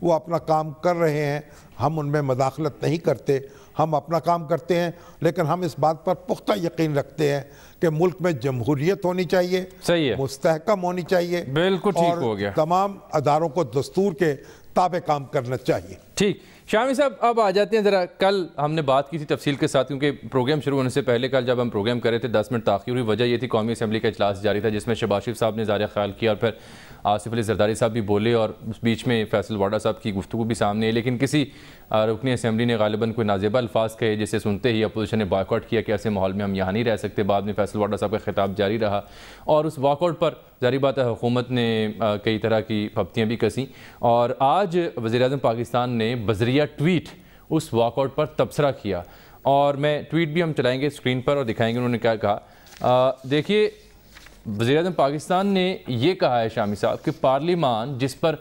وہ اپنا کام کر رہے ہیں، ہم ان میں مداخلت نہیں کرتے، ہم اپنا کام کرتے ہیں، لیکن ہم اس بات پر پختہ یقین رکھتے ہیں کہ ملک میں جمہوریت ہونی چاہیے، صحیح ہے، مستحکم ہونی چاہیے، بالکل ٹھیک ہو گیا، اور تمام اداروں کو دستور کے تابع کام کرنا چاہیے۔ ٹھیک، شامی صاحب اب آ جاتے ہیں ذرا، کل ہم نے بات کی تھی تفصیل کے ساتھ، کیونکہ پروگرام شروع ہونے سے پہلے کل جب ہم پروگرام کر رہے تھے 10 منٹ تاخیر ہوئی، وجہ یہ تھی قومی اسمبلی کا اجلاس جاری تھا جس میں شہباز شریف صاحب نے اظہار خیال کیا اور پھر آصف علی زرداری صاحب بھی بولے اور اس بیچ میں فیصل واڈا صاحب کی گفتگو بھی سامنے ہے، لیکن کسی رکن اسمبلی نے غالباً کوئی نازیبہ الفاظ کہے جسے سنتے ہی اپوزیشن نے بائیک آؤٹ کیا کہ ایسے ماحول میں ہم یہاں نہیں رہ سکتے۔ بعد میں فیصل واڈا صاحب کا خطاب جاری رہا اور اس واک آؤٹ پر ظاہری بات ہے حکومت نے کئی طرح کی پھپتیاں بھی کسیں، اور آج وزیر اعظم پاکستان نے بذریعہ ٹویٹ اس واک آؤٹ پر تبصرہ کیا، اور میں ٹویٹ بھی ہم چلائیں گے اسکرین پر اور دکھائیں گے انہوں نے کیا کہا۔ دیکھیے، وزیر اعظم پاکستان نے یہ کہا ہے شامی صاحب کہ پارلیمان جس پر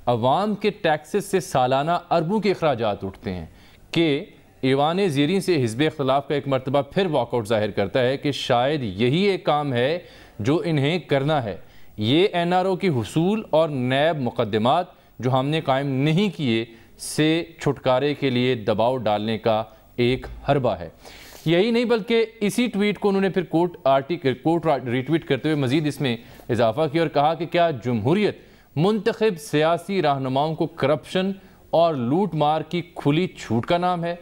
عوام کے ٹیکسز سے سالانہ اربوں کے اخراجات اٹھتے ہیں کہ ایوان زیریں سے حزب اختلاف کا ایک مرتبہ پھر واک آؤٹ ظاہر کرتا ہے کہ شاید یہی ایک کام ہے جو انہیں کرنا ہے، یہ این آر او کی حصول اور نیب مقدمات جو ہم نے قائم نہیں کیے سے چھٹکارے کے لیے دباؤ ڈالنے کا ایک حربہ ہے۔ یہی نہیں بلکہ اسی ٹویٹ کو انہوں نے پھر کوٹ ری ٹویٹ کرتے ہوئے مزید اس میں اضافہ کیا اور کہا کہ کیا جمہوریت منتخب سیاسی رہنماؤں کو کرپشن اور لوٹ مار کی کھلی چھوٹ کا نام ہے؟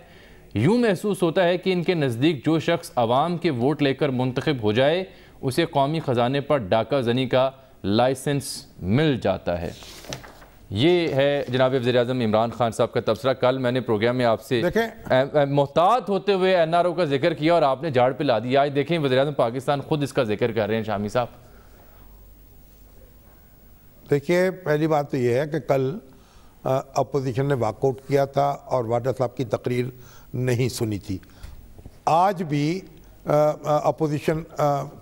یوں محسوس ہوتا ہے کہ ان کے نزدیک جو شخص عوام کے ووٹ لے کر منتخب ہو جائے اسے قومی خزانے پر ڈاکہ زنی کا لائسنس مل جاتا ہے۔ یہ ہے جناب وزیر اعظم عمران خان صاحب کا تبصرہ۔ کل میں نے پروگرام میں آپ سے محتاط ہوتے ہوئے این آر او کا ذکر کیا اور آپ نے جھاڑ پہ لا دیا۔ آج دیکھیں وزیر اعظم پاکستان خود اس کا ذکر کر رہے ہیں شامی صاحب۔ دیکھیے، پہلی بات تو یہ ہے کہ کل اپوزیشن نے واک آؤٹ کیا تھا اور واڈا صاحب کی تقریر نہیں سنی تھی۔ آج بھی اپوزیشن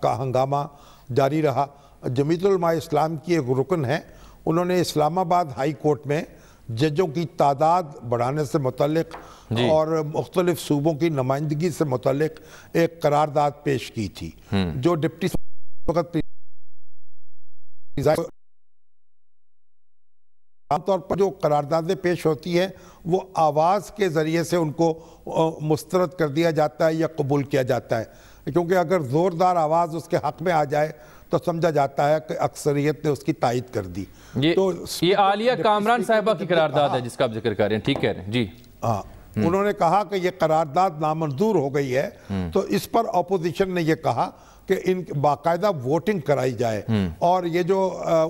کا ہنگامہ جاری رہا۔ جمیعت علماء اسلام کی ایک رکن ہے، انہوں نے اسلام آباد ہائی کورٹ میں ججوں کی تعداد بڑھانے سے متعلق اور مختلف صوبوں کی نمائندگی سے متعلق ایک قرارداد پیش کی تھی، جو ڈپٹی عام طور پر جو قراردادیں پیش ہوتی ہیں وہ آواز کے ذریعے سے ان کو مسترد کر دیا جاتا ہے یا قبول کیا جاتا ہے، کیونکہ اگر زوردار آواز اس کے حق میں آ جائے تو سمجھا جاتا ہے کہ اکثریت نے اس کی تائید کر دی۔ یہ عالیہ کامران صاحبہ کی قرارداد ہے جس کا آپ ذکر کر رہے ہیں، ٹھیک کہہ رہے ہیں جی۔ انہوں نے کہا کہ یہ قرارداد نامنظور ہو گئی ہے، تو اس پر اپوزیشن نے یہ کہا کہ ان باقاعدہ ووٹنگ کرائی جائے، اور یہ جو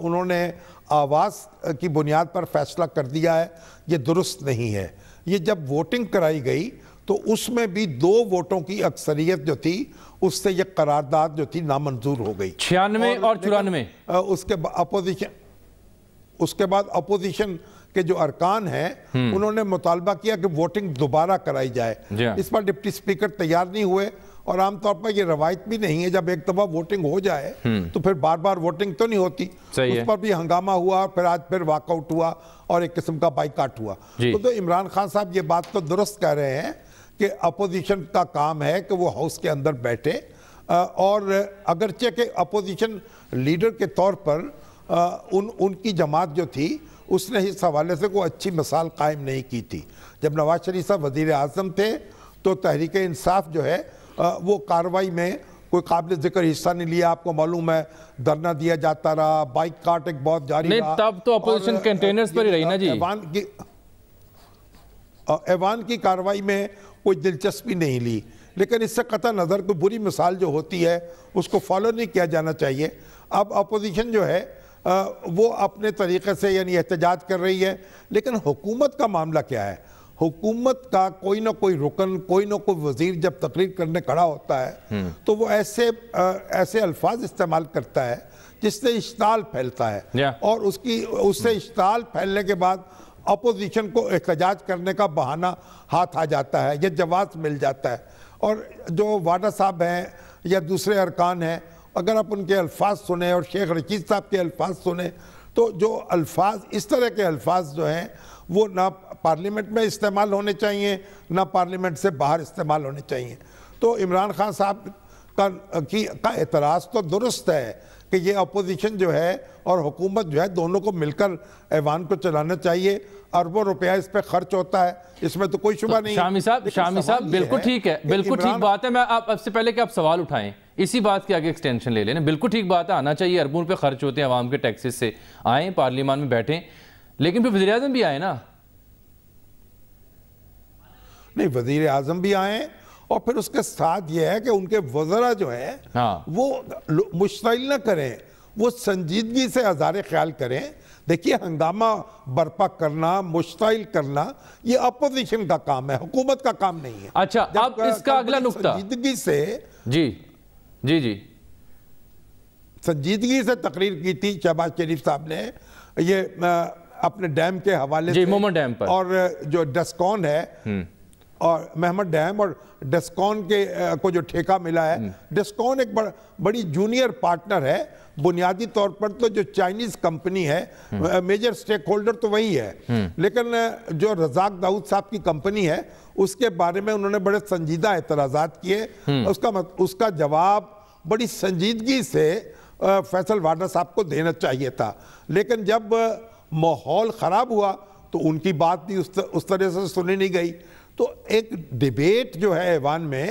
انہوں نے آواز کی بنیاد پر فیصلہ کر دیا ہے یہ درست نہیں ہے۔ یہ جب ووٹنگ کرائی گئی تو اس میں بھی 2 ووٹوں کی اکثریت جو تھی اس سے یہ قرارداد جو تھی نامنظور ہو گئی، 96 اور 94۔ اس کے بعد اپوزیشن کے جو ارکان ہیں انہوں نے مطالبہ کیا کہ ووٹنگ دوبارہ کرائی جائے۔ اس پر ڈپٹی سپیکر تیار نہیں ہوئے، اور عام طور پر یہ روایت بھی نہیں ہے جب ایک دفعہ ووٹنگ ہو جائے تو پھر بار بار ووٹنگ تو نہیں ہوتی۔ اس پر بھی ہنگامہ ہوا، پھر آج پھر واک آؤٹ ہوا اور ایک قسم کا بائیکاٹ ہوا۔ تو عمران خان صاحب یہ بات تو درست کہہ رہے ہیں کہ اپوزیشن کا کام ہے کہ وہ ہاؤس کے اندر بیٹھے، اور اگرچہ کہ اپوزیشن لیڈر کے طور پر ان کی جماعت جو تھی اس نے اس حوالے سے کوئی اچھی مثال قائم نہیں کی تھی۔ جب نواز شریف صاحب وزیر اعظم تھے تو تحریک انصاف جو ہے وہ کارروائی میں کوئی قابل ذکر حصہ نہیں لیا، آپ کو معلوم ہے دھرنا دیا جاتا رہا، بائک کاٹ ایک بہت جاری رہا۔ تب تو اپوزیشن کنٹینرز پر ہی رہی نا جی۔ ایوان کی کارروائی میں کوئی دلچسپی نہیں لی، لیکن اس سے قطع نظر کوئی بری مثال جو ہوتی ہے اس کو فالو نہیں کیا جانا چاہیے۔ اب اپوزیشن جو ہے وہ اپنے طریقے سے یعنی احتجاج کر رہی ہے، لیکن حکومت کا معاملہ کیا ہے؟ حکومت کا کوئی نہ کوئی رکن، کوئی نہ کوئی وزیر جب تقریر کرنے کھڑا ہوتا ہے تو وہ ایسے الفاظ استعمال کرتا ہے جس سے اشتعال پھیلتا ہے، اور اس سے اشتعال پھیلنے کے بعد اپوزیشن کو احتجاج کرنے کا بہانہ ہاتھ آ جاتا ہے، یہ جواز مل جاتا ہے۔ اور جو واڈا صاحب ہیں یا دوسرے ارکان ہیں، اگر آپ ان کے الفاظ سنیں اور شیخ رشید صاحب کے الفاظ سنیں تو جو الفاظ اس طرح کے الفاظ جو ہیں وہ نہ پارلیمنٹ میں استعمال ہونے چاہیے نہ پارلیمنٹ سے باہر استعمال ہونے چاہیے۔ تو عمران خان صاحب کا اعتراض تو درست ہے کہ یہ اپوزیشن جو ہے اور حکومت جو ہے دونوں کو مل کر ایوان کو چلانا چاہیے. اربوں روپیہ اس پہ خرچ ہوتا ہے, اس میں تو کوئی شبہ نہیں. شامی صاحب بالکل ٹھیک ہے, بالکل ٹھیک بات ہے. میں اب سے پہلے کہ آپ سوال اٹھائیں اسی بات کے آگے ایکسٹینشن لے لیں. بالکل ٹھیک بات ہے, آنا چاہیے, اربوں روپے خرچ ہوتے ہیں عوام کے ٹیکسز سے, آئیں پارلیمان میں بیٹھیں, لیکن پھر وزیر اعظم بھی آئے نا. نہیں, وزیر اعظم بھی آئیں, اور پھر اس کے ساتھ یہ ہے کہ ان کے وزراء جو ہے وہ مشتعل نہ کریں, وہ سنجیدگی سے اظہار خیال کریں. دیکھیے, ہنگامہ برپا کرنا, مشتعل کرنا, یہ اپوزیشن کا کام ہے, حکومت کا کام نہیں ہے. اچھا, اب اس کا اگلا نقطہ سنجیدگی سے سنجیدگی سے تقریر کی تھی شہباز شریف صاحب نے, یہ اپنے ڈیم کے حوالے سے, مومن ڈیم پر, اور جو ڈسکون ہے اور محمد ڈیم اور ڈسکون کے کو جو ٹھیکہ ملا ہے, ڈسکون ایک بڑی جونیئر پارٹنر ہے. بنیادی طور پر تو جو چائنیز کمپنی ہے, میجر سٹیک ہولڈر تو وہی ہے, لیکن جو رزاق داؤد صاحب کی کمپنی ہے اس کے بارے میں انہوں نے بڑے سنجیدہ اعتراضات کیے. اس کا جواب بڑی سنجیدگی سے فیصل وارڈا صاحب کو دینا چاہیے تھا, لیکن جب ماحول خراب ہوا تو ان کی بات بھی اس طرح سے سنی نہیں گئی. تو ایک ڈیبیٹ جو ہے ایوان میں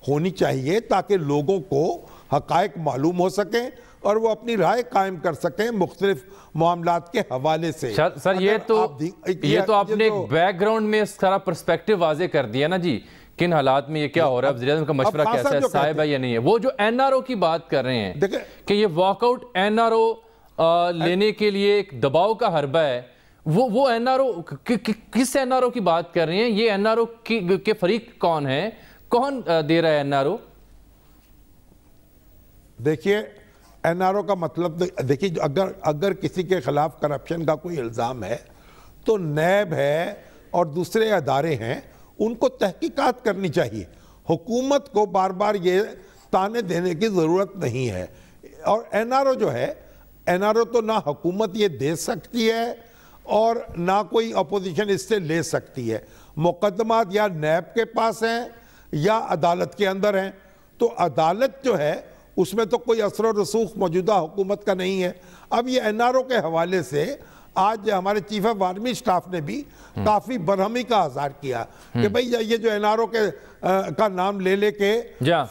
ہونی چاہیے تاکہ لوگوں کو حقائق معلوم ہو سکیں اور وہ اپنی رائے قائم کر سکیں مختلف معاملات کے حوالے سے. سر یہ تو آپ نے ایک بیک گراؤنڈ میں سارا پرسپیکٹو واضح کر دیا نا جی, کن حالات میں یہ کیا ہو رہا ہے, وزیر اعظم کا مشورہ کیسا ہے, صاحب ہے یا نہیں ہے. وہ جو این آر او کی بات کر رہے ہیں کہ یہ walk out N R O لینے کے لیے ایک دباؤ کا حربہ ہے, وہ این آر او کس این آر او کی بات کر رہے ہیں؟ یہ این آر او کے فریق کون ہے, کون دے رہا ہے این آر او؟ دیکھیے, این آر او کا مطلب دیکھیے, اگر کسی کے خلاف کرپشن کا کوئی الزام ہے تو نیب ہے اور دوسرے ادارے ہیں, ان کو تحقیقات کرنی چاہیے. حکومت کو بار بار یہ تانے دینے کی ضرورت نہیں ہے. اور این آر او جو ہے, این آر او تو نہ حکومت یہ دے سکتی ہے اور نہ کوئی اپوزیشن اس سے لے سکتی ہے. مقدمات یا نیب کے پاس ہیں یا عدالت کے اندر ہیں. تو عدالت جو ہے اس میں تو کوئی اثر و رسوخ موجودہ حکومت کا نہیں ہے. اب یہ این آر او کے حوالے سے آج ہمارے چیف آف آرمی سٹاف نے بھی کافی برہمی کا اظہار کیا کہ بھئی یہ جو این آر او کا نام لے کے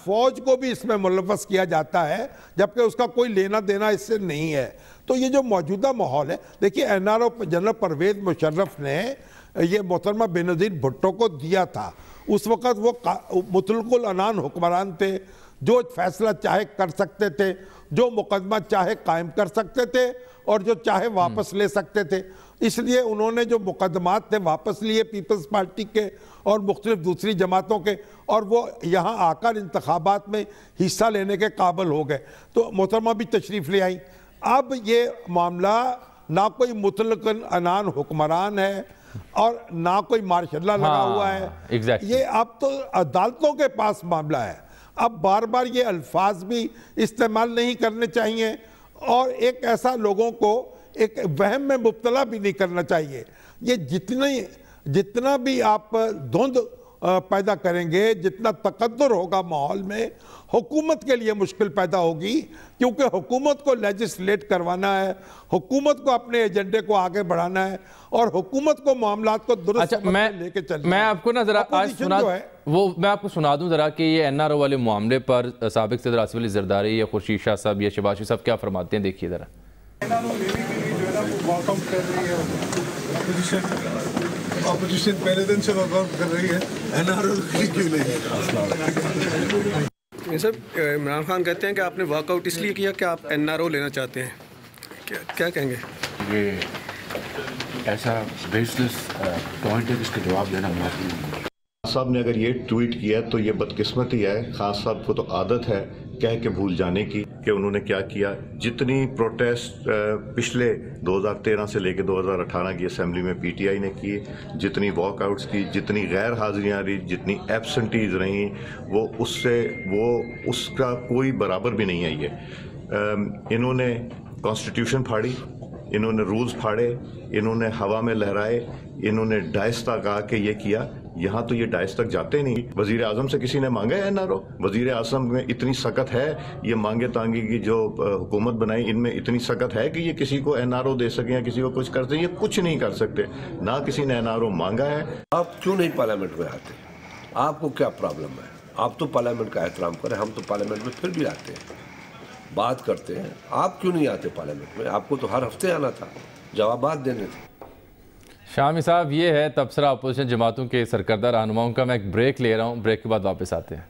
فوج کو بھی اس میں ملوث کیا جاتا ہے, جبکہ اس کا کوئی لینا دینا اس سے نہیں ہے. تو یہ جو موجودہ ماحول ہے, دیکھیے N R O general Pervez Musharraf نے یہ محترمہ بینظیر بھٹو کو دیا تھا. اس وقت وہ مطلق العنان حکمران تھے, جو فیصلہ چاہے کر سکتے تھے, جو مقدمہ چاہے قائم کر سکتے تھے اور جو چاہے واپس لے سکتے تھے. اس لیے انہوں نے جو مقدمات تھے واپس لیے پیپلز پارٹی کے اور مختلف دوسری جماعتوں کے, اور وہ یہاں آ کر انتخابات میں حصہ لینے کے قابل ہو گئے. تو محترمہ بھی تشریف لے آئیں. اب یہ معاملہ نہ کوئی مطلق عنان حکمران ہے اور نہ کوئی مارشاء اللہ لگا ہوا ہے, یہ اب تو عدالتوں کے پاس معاملہ ہے. اب بار بار یہ الفاظ بھی استعمال نہیں کرنے چاہیے اور ایک ایسا لوگوں کو ایک وہم میں مبتلا بھی نہیں کرنا چاہیے. یہ جتنا بھی آپ دھند پیدا کریں گے, جتنا تقدر ہوگا ماحول میں, حکومت کے لیے مشکل پیدا ہوگی, کیونکہ حکومت کو لیجسلیٹ کروانا ہے, حکومت کو اپنے ایجنڈے کو آگے بڑھانا ہے اور حکومت کو معاملات کو درست لے کے چلنا ہے. میں آپ کو نا ذرا میں آپ کو سنا دوں ذرا کہ یہ این آر او والے معاملے پر سابق صدر آصف علی زرداری یا خورشید شاہ صاحب یا شہباز شریف صاحب کیا فرماتے ہیں, دیکھیے ذرا. این آر او لینے کے لیے جو ہے نا وہ واک آؤٹ کر رہی ہے, اپوزیشن پہلے دن سے واک آؤٹ کر رہی ہے, این آر او کیوں نہیں؟ صاحب, عمران خان کہتے ہیں کہ آپ نے واک آؤٹ اس لیے کیا کہ آپ این آر او لینا چاہتے ہیں, کیا کہیں گے؟ یہ ایسا بیس لیس پوائنٹ ہے جس کا جواب دینا ممکن ہے. صاحب نے اگر یہ ٹویٹ کیا تو یہ بدقسمتی ہے. خان صاحب کو تو عادت ہے کہہ کے بھول جانے کی کہ انہوں نے کیا کیا. جتنی پروٹیسٹ پچھلے 2013 سے لے کے 2018 کی اسمبلی میں پی ٹی آئی نے کی, جتنی واک آؤٹس کی, جتنی غیر حاضریاں رہی, جتنی ایبسنٹیز رہیں, وہ اس کا کوئی برابر بھی نہیں ہے. یہ انہوں نے کانسٹیٹیوشن پھاڑی, انہوں نے رولز پھاڑے, انہوں نے ہوا میں لہرائے, انہوں نے ڈائستا کہا کہ یہ کیا. یہاں تو یہ ڈائس تک جاتے نہیں. وزیر اعظم سے کسی نے مانگا ہے NRO؟ وزیر اعظم میں اتنی سخت ہے, یہ مانگے تانگے کی جو حکومت بنائی ان میں اتنی سخت ہے کہ یہ کسی کو NRO دے سکیں یا کسی کو کچھ کر سکیں؟ یہ کچھ نہیں کر سکتے, نہ کسی نے NRO مانگا ہے. آپ کیوں نہیں پارلیمنٹ میں آتے؟ آپ کو کیا پرابلم ہے؟ آپ تو پارلیمنٹ کا احترام کریں, ہم تو پارلیمنٹ میں پھر بھی آتے ہیں, بات کرتے ہیں. آپ کیوں نہیں آتے پارلیمنٹ میں؟ آپ کو تو ہر ہفتے آنا تھا, جوابات دینے تھے. شامی صاحب, یہ ہے تبصرہ اپوزیشن جماعتوں کے سرکردہ رہنماؤں کا. میں ایک بریک لے رہا ہوں, بریک کے بعد واپس آتے ہیں.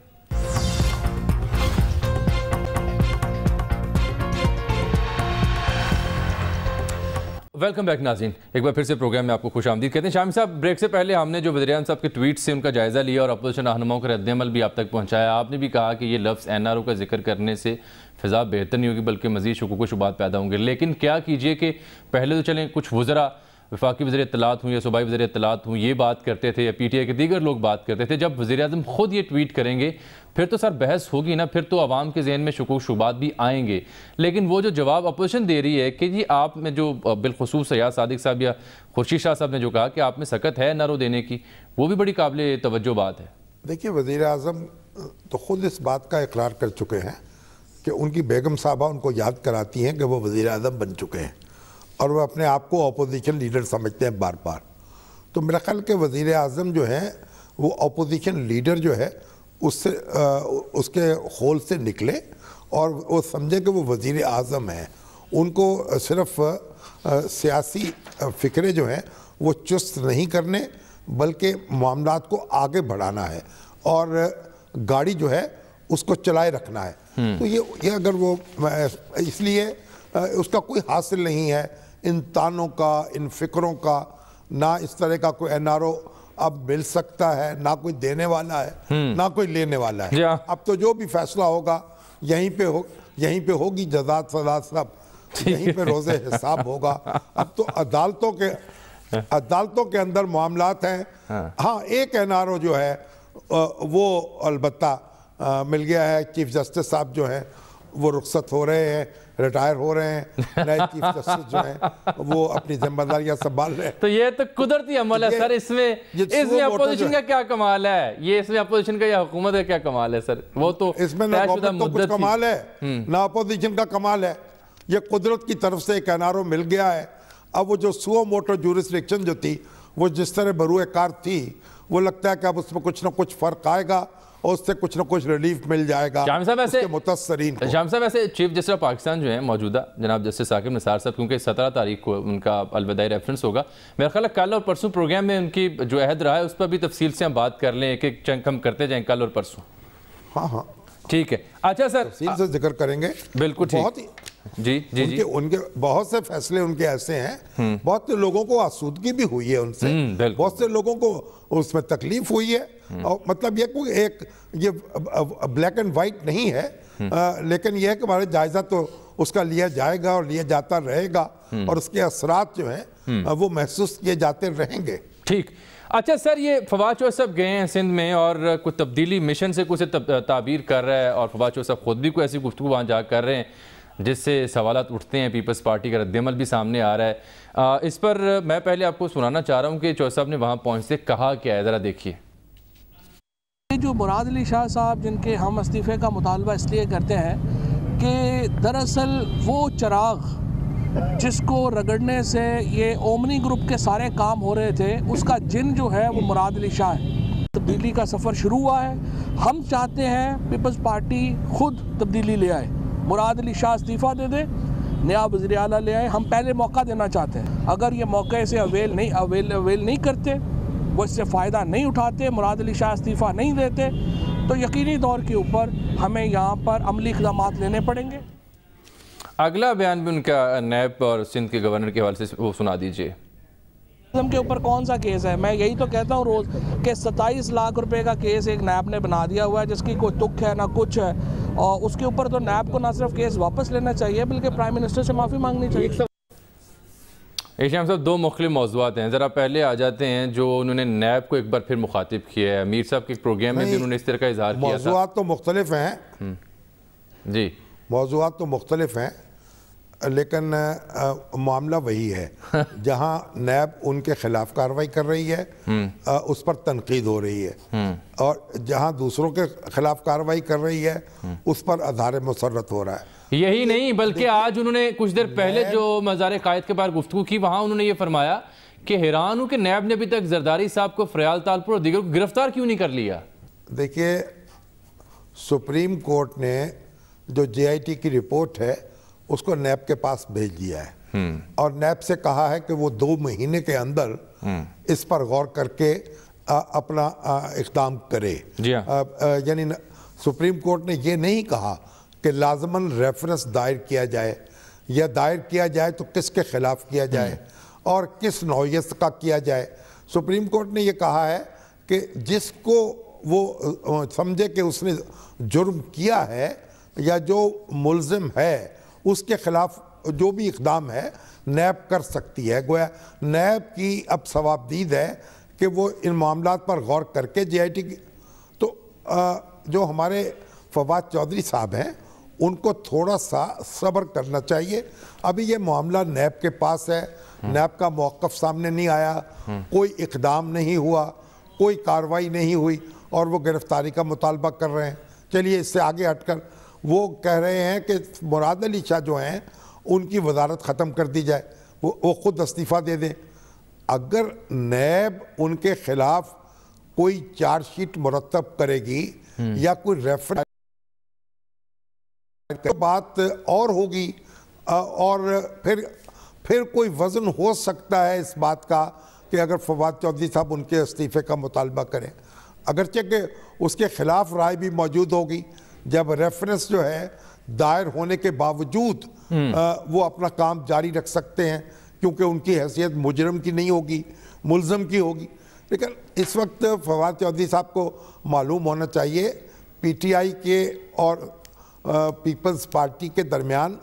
ویلکم بیک ناظرین, ایک بار پھر سے پروگرام میں آپ کو خوش آمدید کہتے ہیں. شامی صاحب, بریک سے پہلے ہم نے جو وزیر اعظم صاحب کے ٹویٹ سے ان کا جائزہ لیا اور اپوزیشن رہنماؤں کا رد عمل بھی آپ تک پہنچایا. آپ نے بھی کہا کہ یہ لفظ NRO کا ذکر کرنے سے فضا بہتر نہیں ہوگی بلکہ مزید شکوک و شبہات پیدا ہوں گے. لیکن کیا کیجئے کہ پہلے تو چلیں کچھ وزراء, وفاقی وزیر اطلاعات ہوں یا صوبائی وزیر اطلاعات ہوں, یہ بات کرتے تھے یا PTI کے دیگر لوگ بات کرتے تھے. جب وزیر اعظم خود یہ ٹویٹ کریں گے پھر تو سر بحث ہوگی نا, پھر تو عوام کے ذہن میں شکوک شبہات بھی آئیں گے. لیکن وہ جو جواب اپوزیشن دے رہی ہے کہ جی آپ میں جو بالخصوص سیاض صادق صاحب یا خورشید شاہ صاحب نے جو کہا کہ آپ میں سکت ہے NRO دینے کی, وہ بھی بڑی قابل توجہ بات ہے. دیکھیے, وزیر اعظم تو خود اس بات کا اقرار کر چکے ہیں کہ ان کی بیگم صاحبہ ان کو یاد کراتی ہیں کہ وہ وزیر اعظم بن چکے ہیں اور وہ اپنے آپ کو اپوزیشن لیڈر سمجھتے ہیں بار بار. تو میرا خیال کہ وزیر اعظم جو ہیں وہ اپوزیشن لیڈر جو ہے اس کے خول سے نکلے اور وہ سمجھے کہ وہ وزیر اعظم ہیں. ان کو صرف سیاسی فکرے جو ہیں وہ چست نہیں کرنے بلکہ معاملات کو آگے بڑھانا ہے اور گاڑی جو ہے اس کو چلائے رکھنا ہے. تو یہ اگر وہ اس لیے اس کا کوئی حاصل نہیں ہے ان تانوں کا, ان فکروں کا. نہ اس طرح کا کوئی NRO اب مل سکتا ہے, نہ کوئی دینے والا ہے نہ کوئی لینے والا ہے. اب تو جو بھی فیصلہ ہوگا یہیں پہ ہوگی جزات سزات سب یہیں پہ روز حساب ہوگا. اب تو عدالتوں کے اندر معاملات ہیں. ہاں, ایک NRO جو ہے وہ البتہ مل گیا ہے. چیف جسٹس صاحب جو ہیں وہ رخصت ہو رہے ہیں, ریٹائر ہو رہے ہیں. نئے چیف جسٹس جو ہیں وہ اپنی ذمہ داریاں سنبھال رہے ہیں. تو یہ تو قدرتی عمل ہے سر. اس میں اپوزیشن کا کیا کمال ہے؟ یہ اس میں اپوزیشن کا یا حکومت کا کیا کمال ہے سر؟ وہ تو اس میں نہ حکومت کو کچھ کمال ہے نہ اپوزیشن کا کمال ہے. یہ قدرت کی طرف سے ایک NRO مل گیا ہے. اب وہ جو سو موٹو جورسڈکشن جو تھی وہ جس طرح بروئے کار تھی, وہ لگتا ہے کہ اب اس میں کچھ نہ کچھ فرق آئے گا اور اس سے کچھ نہ کچھ ریلیف مل جائے گا اس کے متاثرین کو. شام صاحب, ایسے چیف جسٹس پاکستان جو ہیں موجودہ جناب جسٹس ثاقب نثار صاحب, کیونکہ 17 تاریخ کو ان کا الوداعی ریفرنس ہوگا, میرا خیال ہے کل اور پرسوں پروگرام میں ان کی جو عہد رہا ہے اس پر بھی تفصیل سے ہم بات کر لیں, ایک ایک چنک ہم کرتے جائیں کل اور پرسوں. ہاں ٹھیک ہے. اچھا سر, تفصیل سے ذکر کریں گے. بالکل ٹھیک. جی ان کے بہت سے فیصلے ان کے ایسے ہیں, بہت سے لوگوں کو آسودگی بھی ہوئی ہے ان سے, بہت سے لوگوں کو اس میں تکلیف ہوئی ہے. اور مطلب یہ کوئی ایک یہ بلیک اینڈ وائٹ نہیں ہے, لیکن یہ ہے کہ ہمارے جائزہ تو اس کا لیا جائے گا اور لیا جاتا رہے گا اور اس کے اثرات جو ہیں وہ محسوس کیے جاتے رہیں گے. ٹھیک. اچھا سر, یہ فواد چودھری صاحب گئے ہیں سندھ میں اور کوئی تبدیلی مشن سے کچھ تعبیر کر رہا ہے اور فواد چودھری صاحب خود بھی کوئی ایسی گفتگو وہاں جا کر رہے ہیں جس سے سوالات اٹھتے ہیں. پیپلز پارٹی کا رد عمل بھی سامنے آ رہا ہے. اس پر میں پہلے آپ کو سنانا چاہ رہا ہوں کہ چودھری صاحب نے وہاں پہنچتے کہا کیا ہے, ذرا دیکھیے. جو مراد علی شاہ صاحب جن کے ہم استعفے کا مطالبہ اس لیے کرتے ہیں کہ دراصل وہ چراغ جس کو رگڑنے سے یہ اومنی گروپ کے سارے کام ہو رہے تھے اس کا جن جو ہے وہ مراد علی شاہ ہے. تبدیلی کا سفر شروع ہوا ہے. ہم چاہتے ہیں پیپلز پارٹی خود تبدیلی لے آئے, مراد علی شاہ استعفیٰ دے دے, نیا وزیر اعلیٰ لے آئے. ہم پہلے موقع دینا چاہتے ہیں. اگر یہ موقع سے اویل نہیں کرتے, وہ اس سے فائدہ نہیں اٹھاتے, مراد علی شاہ استعفیٰ نہیں دیتے, تو یقینی طور کے اوپر ہمیں یہاں پر عملی اقدامات لینے پڑیں گے. اگلا بیان بھی ان کا نیب اور سندھ کے گورنر کے حوالے سے وہ سنا دیجئے. کے اوپر کون سا کیس ہے؟ میں یہی تو کہتا ہوں روز کہ 27 لاکھ روپے کا کیس ایک نیب نے بنا دیا ہوا ہے جس کی کوئی تک ہے نہ کچھ ہے, اور اس کے اوپر تو نیب کو نہ صرف کیس واپس لینا چاہیے بلکہ پرائم منسٹر سے معافی مانگنی چاہیے. ایشام صاحب, دو مختلف موضوعات ہیں, ذرا پہلے آ جاتے ہیں جو انہوں نے نیب کو ایک بار پھر مخاطب کیا ہے. امیر صاحب کے پروگرام میں بھی انہوں نے اس طرح کا اظہار کیا تھا. موضوعات تو مختلف ہیں. جی, موضوعات تو مختلف ہیں. لیکن معاملہ وہی ہے جہاں نیب ان کے خلاف کارروائی کر رہی ہے اس پر تنقید ہو رہی ہے، اور جہاں دوسروں کے خلاف کارروائی کر رہی ہے اس پر اظہار مسرت ہو رہا ہے۔ یہی نہیں بلکہ آج انہوں نے کچھ دیر پہلے جو مزار قائد کے باہر گفتگو کی وہاں انہوں نے یہ فرمایا کہ حیران ہوں کہ نیب نے ابھی تک زرداری صاحب کو، فریال تالپور اور دیگر کو گرفتار کیوں نہیں کر لیا۔ دیکھیے سپریم کورٹ نے جو جے آئی ٹی کی رپورٹ ہے اس کو نیب کے پاس بھیج دیا ہے اور نیب سے کہا ہے کہ وہ 2 مہینے کے اندر اس پر غور کر کے اپنا اقدام کرے۔ یعنی سپریم کورٹ نے یہ نہیں کہا کہ لازماً ریفرنس دائر کیا جائے، یا دائر کیا جائے تو کس کے خلاف کیا جائے اور کس نوعیت کا کیا جائے۔ سپریم کورٹ نے یہ کہا ہے کہ جس کو وہ سمجھے کہ اس نے جرم کیا ہے یا جو ملزم ہے اس کے خلاف جو بھی اقدام ہے نیب کر سکتی ہے۔ گویا نیب کی اب ثوابدید ہے کہ وہ ان معاملات پر غور کر کے جے آئی ٹی کی، تو جو ہمارے فواد چودھری صاحب ہیں ان کو تھوڑا سا صبر کرنا چاہیے۔ ابھی یہ معاملہ نیب کے پاس ہے، نیب کا موقف سامنے نہیں آیا، کوئی اقدام نہیں ہوا، کوئی کارروائی نہیں ہوئی اور وہ گرفتاری کا مطالبہ کر رہے ہیں۔ چلیے اس سے آگے ہٹ کر وہ کہہ رہے ہیں کہ مراد علی شاہ جو ہیں ان کی وزارت ختم کر دی جائے، وہ خود استعفیٰ دے دیں۔ اگر نیب ان کے خلاف کوئی چارج شیٹ مرتب کرے گی یا کوئی ریفرنس بات اور ہوگی، اور پھر کوئی وزن ہو سکتا ہے اس بات کا کہ اگر فواد چودھری صاحب ان کے استعفے کا مطالبہ کریں، اگرچہ کہ اس کے خلاف رائے بھی موجود ہوگی، جب ریفرنس جو ہے دائر ہونے کے باوجود وہ اپنا کام جاری رکھ سکتے ہیں کیونکہ ان کی حیثیت مجرم کی نہیں ہوگی، ملزم کی ہوگی۔ لیکن اس وقت فواد چودھری صاحب کو معلوم ہونا چاہیے پی ٹی آئی کے اور پیپلز پارٹی کے درمیان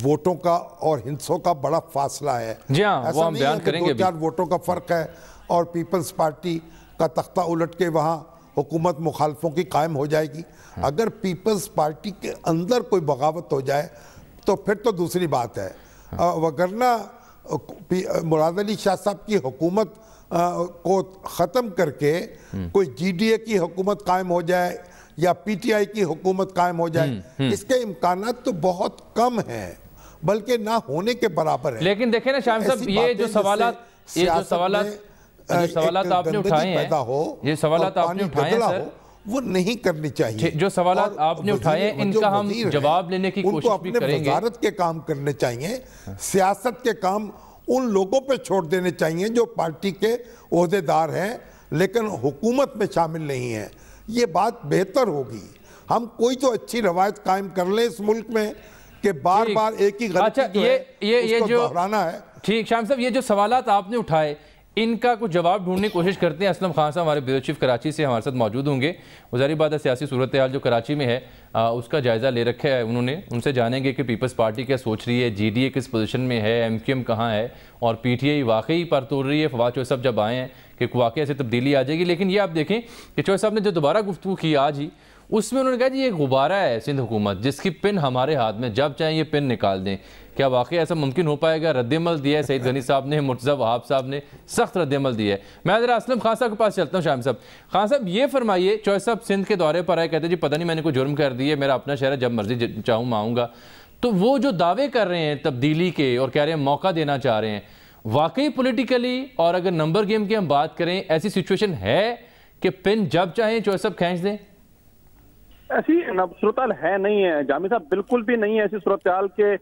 ووٹوں کا اور ہندسوں کا بڑا فاصلہ ہے۔ ایسا نہیں ہے کہ 2-4 ووٹوں کا فرق ہے اور پیپلز پارٹی کا تختہ الٹ کے وہاں حکومت مخالفوں کی قائم ہو جائے گی۔ اگر پیپلز پارٹی کے اندر کوئی بغاوت ہو جائے تو پھر تو دوسری بات ہے، وگرنہ مراد علی شاہ صاحب کی حکومت کو ختم کر کے کوئی جی ڈی اے کی حکومت قائم ہو جائے یا پی ٹی آئی کی حکومت قائم ہو جائے، اس کے امکانات تو بہت کم ہیں، بلکہ نہ ہونے کے برابر ہیں۔ لیکن دیکھیں نا شاہم صاحب، یہ جو سوالات آپ نے اٹھائے ہیں، یہ سوالات آپ نے اٹھائے ہیں سر، وہ نہیں کرنی چاہیے۔ جو سوالات آپ نے اٹھائے ہیں ان کا ہم جواب لینے کی کوشش بھی کریں گے۔ ان کو اپنے وزارت کے کام کرنے چاہیے، سیاست کے کام ان لوگوں پہ چھوڑ دینے چاہیے جو پارٹی کے عہدیدار ہیں لیکن حکومت میں شامل نہیں ہیں۔ یہ بات بہتر ہوگی۔ ہم کوئی تو اچھی روایت قائم کر لیں اس ملک میں کہ بار بار ایک ہی غلطی جو ہے اس کو دہرانا ہے۔ ٹھیک شاہم صاحب، یہ جو سوالات آپ نے اٹھائے ان کا کچھ جواب ڈھونڈنے کی کوشش کرتے ہیں۔ اسلم خان صاحب ہمارے بیورو چیف کراچی سے ہمارے ساتھ موجود ہوں گے۔ ظاہر بات ہے سیاسی صورتحال جو کراچی میں ہے اس کا جائزہ لے رکھا ہے انہوں نے، ان سے جانیں گے کہ پیپلز پارٹی کیا سوچ رہی ہے، جی ڈی اے کس پوزیشن میں ہے، ایم کیو ایم کہاں ہے اور پی ٹی آئی واقعی پر توڑ رہی ہے۔ فواد چودھری صاحب جب آئے ہیں کہ واقعی ایسے تبدیلی آ جائے گی، لیکن یہ آپ دیکھیں کہ چودھری صاحب نے جو دوبارہ گفتگو کی آج ہی، اس میں انہوں نے کہا جی یہ غبارہ ہے سندھ حکومت جس کی پن ہمارے ہاتھ میں، جب چاہیں یہ پن نکال دیں۔ کیا واقعی ایسا ممکن ہو پائے گا؟ رد عمل دیا ہے سعید غنی صاحب نے، مرتضیٰ وہاب صاحب نے سخت رد عمل دیا ہے۔ میں ذرا اسلم خان صاحب کے پاس چلتا ہوں۔ شاہم صاحب، خان صاحب یہ فرمائیے، چودھری صاحب سندھ کے دورے پر آئے، کہتے ہیں جی پتہ نہیں میں نے کوئی جرم کر دی ہے، میرا اپنا شہر ہے، جب مرضی چاہوں میں آؤں گا، تو وہ جو دعوے کر رہے ہیں تبدیلی کے اور کہہ رہے ہیں موقع دینا چاہ رہے ہیں، واقعی پولیٹیکلی اور اگر نمبر گیم کی ہم بات کریں ایسی سچویشن ہے کہ پن جب چاہیں چودھری صاحب کھینچ دیں؟ ایسی صورتحال ہے نہیں ہے جامی صاحب، بالکل بھی نہیں ہے ایسی صورتحال کہ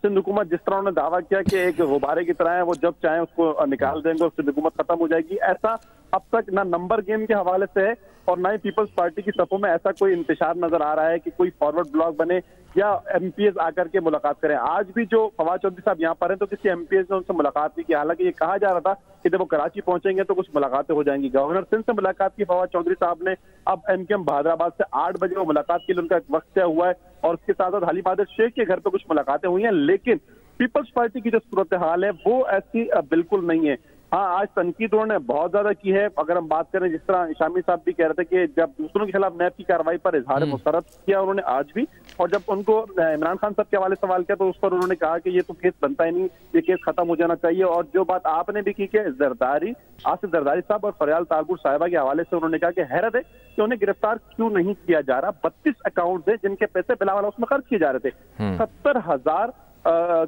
سندھ حکومت جس طرح انہوں نے دعویٰ کیا کہ ایک غبارے کی طرح ہے، وہ جب چاہیں اس کو نکال دیں گے اور سندھ حکومت ختم ہو جائے گی۔ ایسا اب تک نہ نمبر گیم کے حوالے سے ہے اور نہ ہی پیپلز پارٹی کی صفوں میں ایسا کوئی انتشار نظر آ رہا ہے کہ کوئی فارورڈ بلاک بنے یا ایم پی ایز آ کر کے ملاقات کریں۔ آج بھی جو فواد چودھری صاحب یہاں پر ہیں تو کسی ایم پی ایز نے ان سے ملاقات نہیں کی، حالانکہ یہ کہا جا رہا تھا کہ جب وہ کراچی پہنچیں گے تو کچھ ملاقاتیں ہو جائیں گی۔ گورنر سندھ سے ملاقات کی فواد چودھری صاحب نے، اب ایم کیو ایم بہادرآباد سے 8 بجے وہ ملاقات کے لیے ان کا ایک وقت طے ہوا ہے اور اس کے ساتھ ساتھ حلیم عادل شیخ کے گھر پہ کچھ ملاقاتیں ہوئی ہیں، لیکن پیپلز پارٹی کی جو صورتحال ہے وہ ایسی بالکل نہیں ہے۔ ہاں آج تنقید انہوں نے بہت زیادہ کی ہے، اگر ہم بات کریں جس طرح شامی صاحب بھی کہہ رہے تھے کہ جب دوسروں کے خلاف نیب کی کارروائی پر اظہار مسرت کیا انہوں نے آج بھی، اور جب ان کو عمران خان صاحب کے حوالے سوال کیا تو اس پر انہوں نے کہا کہ یہ تو کیس بنتا ہی نہیں, یہ کیس ختم ہو جانا چاہیے. اور جو بات آپ نے بھی کی کہ زرداری, آصف زرداری صاحب اور فریال تالپور صاحبہ کے حوالے سے انہوں نے کہا کہ حیرت ہے کہ انہیں گرفتار کیوں نہیں کیا جا رہا. 32 اکاؤنٹ ہیں جن کے پیسے بلا والا اس میں خرچ کیے جا رہے تھے. 70,000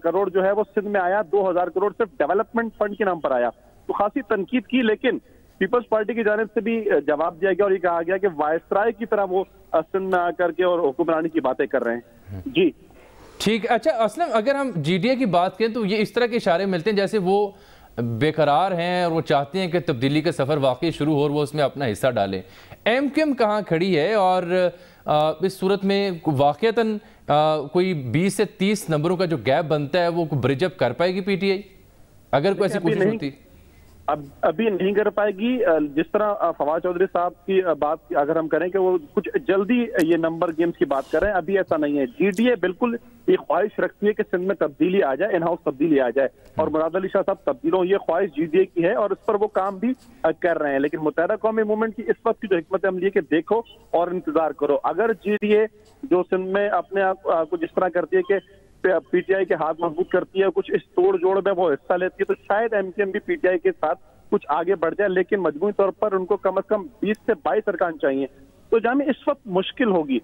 کروڑ جو ہے وہ سندھ میں آیا, 2,000 کروڑ صرف ڈیولپمنٹ فنڈ کے نام پر آیا. تو خاصی تنقید کی, لیکن پیپلز پارٹی کی جانب سے بھی جواب دیا گیا اور یہ کہا گیا کہ وائسرائے کی طرح وہ سندھ میں آ کر کے اور حکمرانی کی باتیں کر رہے ہیں. جی ٹھیک. اچھا اسلم, اگر ہم جی ڈی اے کی بات کریں تو یہ اس طرح کے اشارے ملتے ہیں جیسے وہ بے قرار ہیں اور وہ چاہتے ہیں کہ تبدیلی کا سفر واقعی شروع ہو اور وہ اس میں اپنا حصہ ڈالیں. ایم کیو ایم کہاں کھڑی ہے اور اس صورت میں واقعتاً کوئی 20 سے 30 نمبروں کا جو گیپ بنتا ہے وہ برج اپ کر پائے گی پی ٹی آئی اگر کوئی ایسی کوشش ہوتی؟ ابھی نہیں کر پائے گی. جس طرح فواد چودھری صاحب کی بات اگر ہم کریں کہ وہ کچھ جلدی یہ نمبر گیمز کی بات کر رہے ہیں, ابھی ایسا نہیں ہے. جی ڈی اے بالکل یہ خواہش رکھتی ہے کہ سندھ میں تبدیلی آ جائے, ان ہاؤس تبدیلی آ جائے, اور مراد علی شاہ صاحب تبدیل ہوں, یہ خواہش جی ڈی اے کی ہے اور اس پر وہ کام بھی کر رہے ہیں. لیکن متحدہ قومی موومنٹ کی اس وقت کی جو حکمت عملی ہے کہ دیکھو اور انتظار کرو. اگر جی ڈی اے جو سندھ میں اپنے آپ کو جس طرح کرتی ہے کہ پی ٹی آئی کے ہاتھ مضبوط کرتی ہے, کچھ اس توڑ جوڑ میں وہ حصہ لیتی ہے, تو شاید ایم کیو ایم بھی پی ٹی آئی کے ساتھ کچھ آگے بڑھ جائے. لیکن مجموعی طور پر ان کو کم از کم 20 سے 22 ارکان چاہیے. تو جامع اس وقت مشکل ہوگی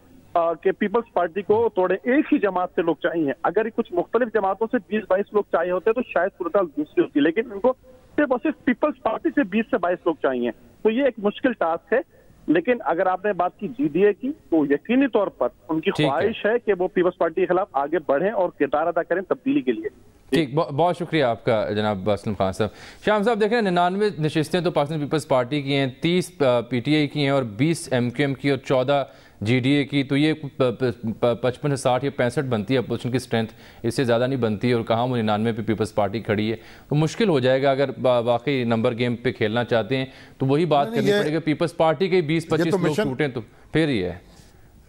کہ پیپلز پارٹی کو توڑے. ایک ہی جماعت سے لوگ چاہیے. اگر کچھ مختلف جماعتوں سے 20-22 لوگ چاہیے ہوتے تو شاید صورتحال دوسری ہوتی, لیکن ان کو صرف اور صرف پیپلز پارٹی سے 20 سے 22 لوگ چاہیے. تو یہ ایک مشکل ٹاسک ہے. لیکن اگر آپ نے بات کی جی ڈی اے کی تو یقینی طور پر ان کی خواہش ہے کہ وہ پیپلز پارٹی کے خلاف آگے بڑھیں اور کردار ادا کریں تبدیلی کے لیے. ٹھیک, بہت شکریہ آپ کا جناب اسلم خان صاحب. شام صاحب دیکھ رہے ہیں 99 نشستیں تو پاکستان پیپلز پارٹی کی ہیں, 30 پی ٹی آئی کی ہیں اور 20 ایم کیو ایم کی اور 14 جی ڈی اے کی. تو یہ 55 سے 60 یا 65 بنتی ہے اپوزیشن کی اسٹرینتھ, اس سے زیادہ نہیں بنتی. اور کہاں وہ 99 پہ پیپلز پارٹی کھڑی ہے, تو مشکل ہو جائے گا اگر واقعی نمبر گیم پہ کھیلنا چاہتے ہیں تو وہی بات کرنی پڑے گا. پیپلز پارٹی کے 20-25 لوگ ٹوٹیں تو پھر ہی ہے.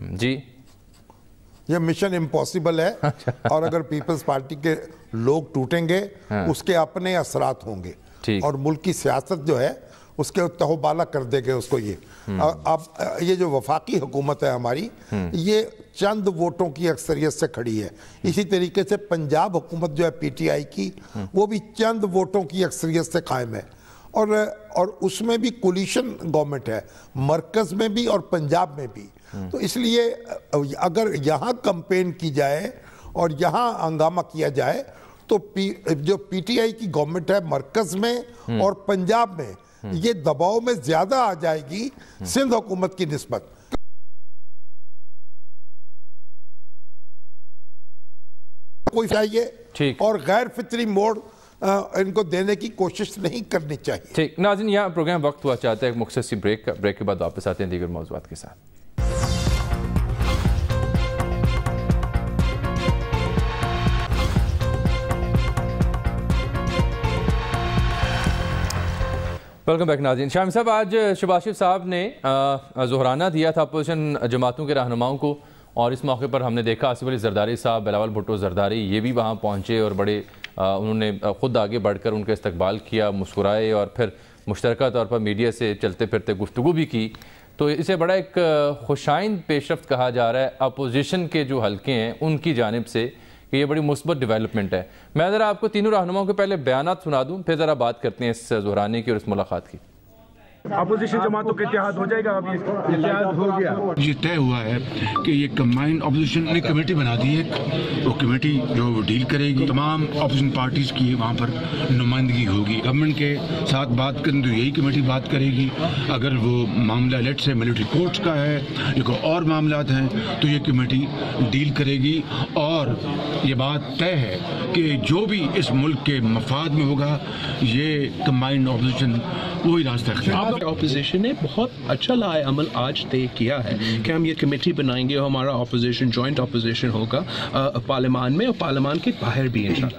جی یہ مشن امپاسبل ہے, اور اگر پیپلز پارٹی کے لوگ ٹوٹیں گے اس کے اپنے اثرات ہوں گے, اور ملک کی سیاست جو ہے اس کے تہوبالا کر دے گے اس کو. اب یہ جو وفاقی حکومت ہے ہماری, یہ چند ووٹوں کی اکثریت سے کھڑی ہے. اسی طریقے سے پنجاب حکومت جو ہے پی ٹی آئی کی, وہ بھی چند ووٹوں کی اکثریت سے قائم ہے, اور اس میں بھی کولیشن گورنمنٹ ہے, مرکز میں بھی اور پنجاب میں بھی. تو اس لیے اگر یہاں کمپین کی جائے اور یہاں ہنگامہ کیا جائے تو جو پی ٹی آئی کی گورنمنٹ ہے مرکز میں اور پنجاب میں, یہ دباؤ میں زیادہ آ جائے گی سندھ حکومت کی نسبت. کوئی چاہیے اور غیر فطری موڑ ان کو دینے کی کوشش نہیں کرنی چاہیے. ٹھیک ناظرین, یہاں پروگرام وقت ہوا چاہتا ہے ایک مختصر بریک کے بعد واپس آتے ہیں دیگر موضوعات کے ساتھ. ویلکم بیک ناظرین. شامی صاحب, آج شہباز شریف صاحب نے ظہرانہ دیا تھا اپوزیشن جماعتوں کے رہنماؤں کو, اور اس موقع پر ہم نے دیکھا آصف علی زرداری صاحب, بلاول بھٹو زرداری, یہ بھی وہاں پہنچے اور بڑے انہوں نے خود آگے بڑھ کر ان کا استقبال کیا, مسکرائے اور پھر مشترکہ طور پر میڈیا سے چلتے پھرتے گفتگو بھی کی. تو اسے بڑا ایک خوشائند پیش رفت کہا جا رہا ہے اپوزیشن کے جو حلقے ہیں ان کی جانب سے کہ یہ بڑی مثبت ڈیولپمنٹ ہے. میں ذرا آپ کو تینوں رہنماؤں کے پہلے بیانات سنا دوں, پھر ذرا بات کرتے ہیں اس ظہرانے کی اور اس ملاقات کی. اپوزیشن جماعتوں کا اتحاد ہو جائے گا؟ ابھی اتحاد ہو گیا. یہ طے ہوا ہے کہ یہ کمبائنڈ اپوزیشن نے کمیٹی بنا دی ہے, وہ کمیٹی جو ڈیل کرے گی تمام اپوزیشن پارٹیز کی, وہاں پر نمائندگی ہوگی. گورنمنٹ کے ساتھ بات کریں تو یہی کمیٹی بات کرے گی. اگر وہ معاملہ لیٹ سے ملٹری کورٹس کا ہے یا کوئی اور معاملات ہیں تو یہ کمیٹی ڈیل کرے گی. اور یہ بات طے ہے کہ جو بھی اس ملک کے مفاد میں ہوگا یہ کمبائنڈ اپوزیشن وہی راستہ اختیار. اپوزیشن نے بہت اچھا لائے عمل آج طے کیا ہے کہ ہم یہ کمیٹی بنائیں گے اور ہمارا اپوزیشن جوائنٹ اپوزیشن ہوگا پارلیمان میں اور پارلیمان کے باہر بھی انشاءاللہ.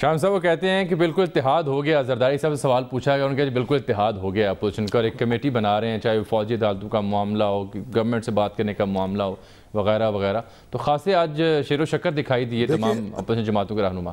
شام صاحب وہ کہتے ہیں کہ بالکل اتحاد ہو گیا. زرداری صاحب سے سوال پوچھا گیا, ان کا بالکل اتحاد ہو گیا اپوزیشن کا, اور ایک کمیٹی بنا رہے ہیں, چاہے فوجی عدالتوں کا معاملہ ہو, گورنمنٹ سے بات کرنے کا معاملہ ہو, وغیرہ وغیرہ. تو خاصے آج شیر و شکر دکھائی دیے تمام اپوزیشن جماعتوں کے رہنما.